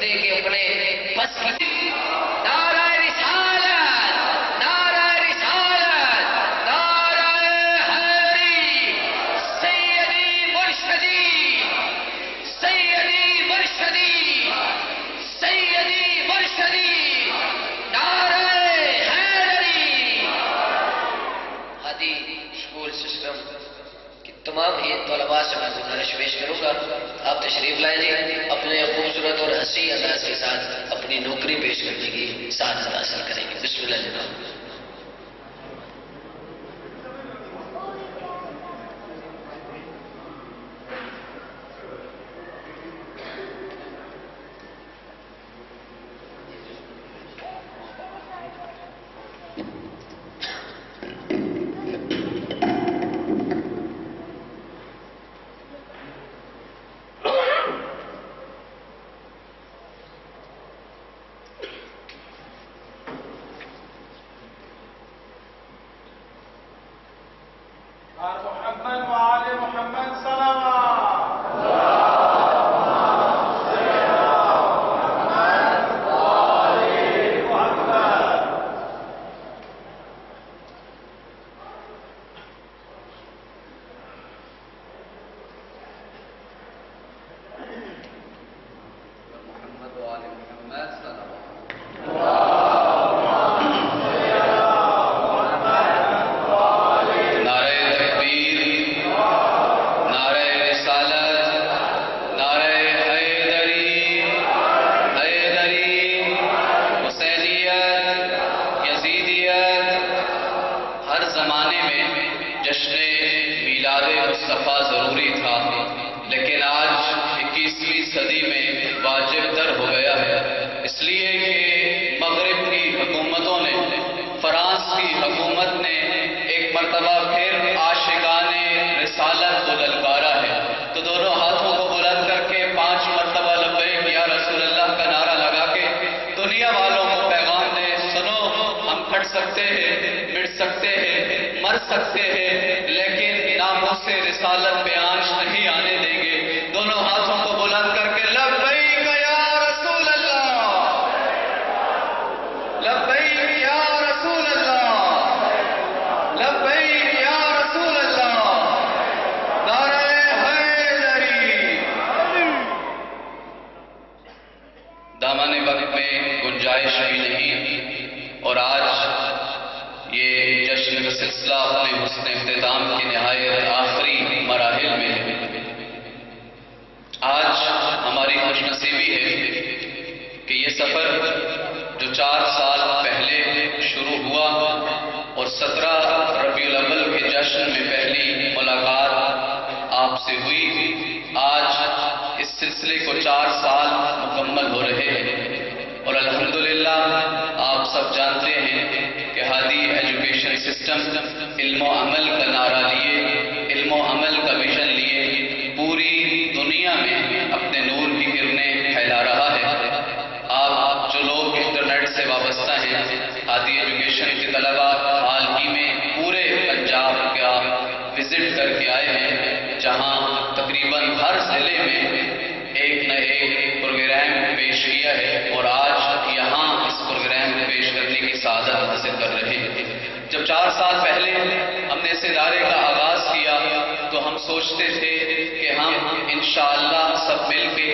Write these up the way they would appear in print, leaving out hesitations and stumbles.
بندے کے اپنے بس کی نعرہ رسالت، نعرہ رسالت، نعرہ حیدری، سیدی مرشدی، سیدی مرشدی، سیدی مرشدی، نعرہ حیدری۔ ہادی اسکول سسٹم کی تمام ہی طلباء سے میں گزارش پیش کروں گا، آپ تشریف لائیں گے، اپنے خوبصورت اور حسین انداز کے ساتھ اپنی نوکری پیش کرنے کی سعادت حاصل کریں گے۔ بسم اللہ الرحمن الرحیم۔ محمد وآل محمد صلوات۔ جشن میلاد مصطفیٰ ضروری تھا، لیکن آج 21ویں صدی میں واجب تر ہو گیا ہے، اس لیے کہ مغرب کی حکومتوں نے، فرانس کی حکومت نے ایک مرتبہ پھر عاشقان رسالت کو للکارا ہے، تو دونوں ہاتھوں کو بلند کر کے 5 مرتبہ لبیک یا رسول اللہ کا نعرہ لگا کے دنیا والوں کو پیغام دے، سنو ہم کٹ سکتے ہیں، مٹ سکتے ہیں، مر سکتے ہیں، لیکن ناموس رسالت پہ آنچ نہیں آنے دیں گے۔ دونوں ہاتھوں کو بلند کر کے لبیک یا رسول اللہ، لبیک یا رسول اللہ، لبیک یا رسول اللہ، نعرہ حیدری۔ دامن وقت میں گنجائش بھی نہیں، اور آج یہ جشن کا سلسلہ اپنے حسن اختتام کی نہایت آخری مراحل میں ہے۔ آج ہماری خوش نصیبی ہے کہ یہ سفر جو 4 سال پہلے شروع ہوا اور 17 ربیع الاول کے جشن میں پہلی ملاقات آپ سے ہوئی، آج اس سلسلے کو 4 سال مکمل ہو رہے ہیں، اور الحمدللہ آپ سب جانتے ہیں کہ ہادی ایجوکیشن سسٹم علم و عمل کا نعرہ لیے، علم و عمل کا ویژن لیے پوری دنیا میں اپنے نور کی کرنیں پھیلا رہا ہے۔ آپ جو لوگ انٹرنیٹ سے وابستہ ہیں، ہادی ایجوکیشن کے طلباء حال ہی میں پورے پنجاب کا وزٹ کر کے آئے ہیں، جہاں تقریباً ہر ضلع میں ایک نہ ایک پروگرام پیش کیا ہے، اور آج یہاں اس پروگرام کو پیش کرنے کی سعادت حاصل کر رہے ہیں۔ جب 4 سال پہلے ہم نے اس ادارے کا آغاز کیا تو ہم سوچتے تھے کہ ہم انشاءاللہ سب مل کے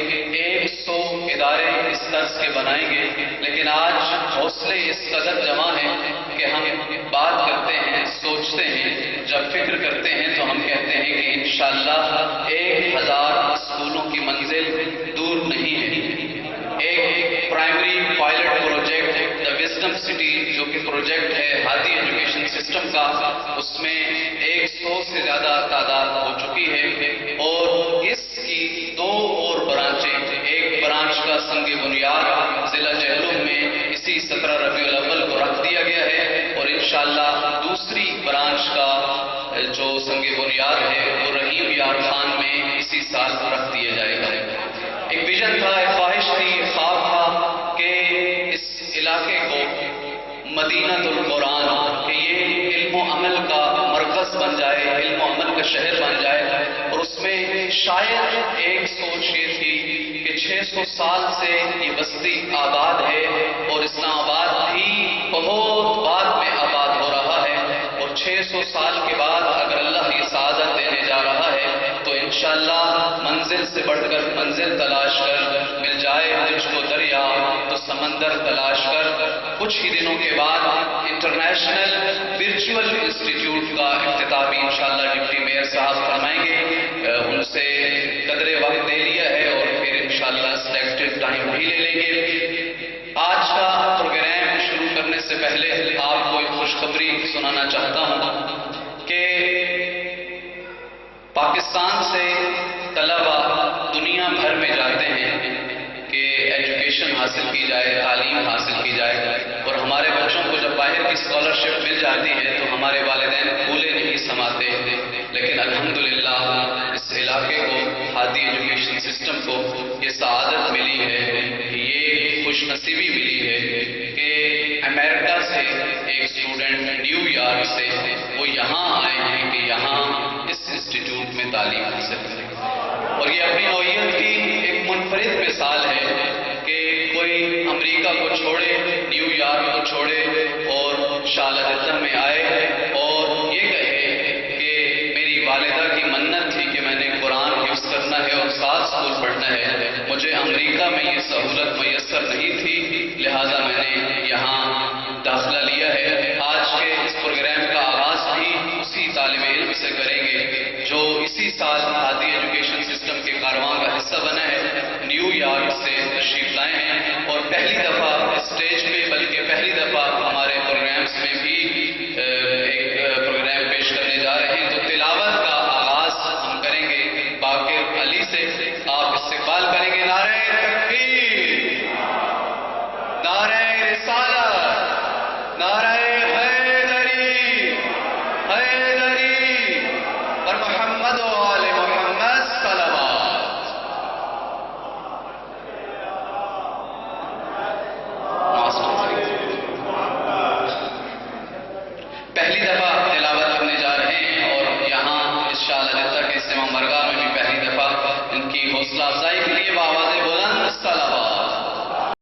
100 ادارے اس طرز کے بنائیں گے، لیکن آج حوصلے اس قدر جمع ہیں کہ ہم بات کرتے ہیں، سوچتے ہیں، جب فکر کرتے ہیں تو ہم کہتے ہیں کہ انشاءاللہ 1000 اسکولوں کی منزل دور نہیں ہے۔ ایک primary pilot project the wisdom city جو کہ پروجیکٹ ہے ہادی ایجوکیشن سسٹم کا، اس میں 100 سے زیادہ تعداد ہو چکی ہے، اور اس کی 2 اور برانچیں، ایک برانچ کا سنگ بنیاد ضلع جہلم میں اسی 17 ربیع الاول کو رکھ دیا گیا ہے، اور انشاءاللہ دوسری برانچ کا جو سنگ بنیاد ہے وہ رحیم یار خان میں اسی سال رکھ دیا جائے گا۔ ایک ویژن تھا، ایک خواہش تھی، ایک خواب تھا کہ اس علاقے کو مدینہ القرآن، کہ یہ علم و عمل کا مرکز بن جائے، علم و عمل کا شہر بن جائے، اور اس میں شاید ایک سوچ یہ تھی کہ 6 600 سال سے یہ بستی آباد ہے اور اسلام آباد بھی بہت بعد میں آباد ہو رہا ہے، اور 600 سال کے بعد اگر اللہ یہ سعادت دینے جا رہا ہے تو انشاءاللہ منزل سے بڑھ کر منزل تلاش کر، مل جائے تجھ کو دریا تو سمندر تلاش کر۔ کچھ ہی دنوں کے بعد انٹرنیشنل ورچوئل انسٹیٹیوٹ کا افتتاح بھی انشاءاللہ ڈپٹی میئر صاحب فرمائیں گے، ان سے قدر وقت دے لیا ہے اور پھر انشاءاللہ سلیکٹڈ ٹائم بھی لے لیں گے۔ آج کا پروگرام شروع کرنے سے پہلے آپ کو ایک خوشخبری سنانا چاہتا ہوں کہ پاکستان سے طلبہ دنیا بھر میں جاتے ہیں کہ ایجوکیشن حاصل کی جائے، تعلیم حاصل کی جائے، اور ہمارے بچوں کو جب باہر کی اسکالرشپ مل جاتی ہے تو ہمارے والدین پھولے نہیں سماتے، لیکن الحمدللہ اس علاقے کو، ہادی ایجوکیشن سسٹم کو یہ سعادت ملی ہے، یہ خوش نصیبی ملی ہے کہ امریکہ سے ایک اسٹوڈنٹ نیو یارک سے وہ یہاں آئے ہیں کہ یہاں اس انسٹیٹیوٹ میں تعلیم حاصل کریں، اور یہ اپنی نوعیت کی ایک منفرد مثال ہے کہ کوئی امریکہ کو چھوڑے، نیو یارک کو چھوڑے اور شالہ میں آئے اور یہ کہے کہ میری والدہ کی منت تھی کہ میں نے قرآن حفظ کرنا ہے اور 7 سکول پڑھنا ہے، مجھے امریکہ میں یہ سہولت میسر نہیں تھی، لہذا میں نے یہاں داخلہ لیا ہے۔ آج کے اس پروگرام کا آغاز بھی اسی طالب علم سے کریں گے جو اسی سال ہادی ایجوکیشن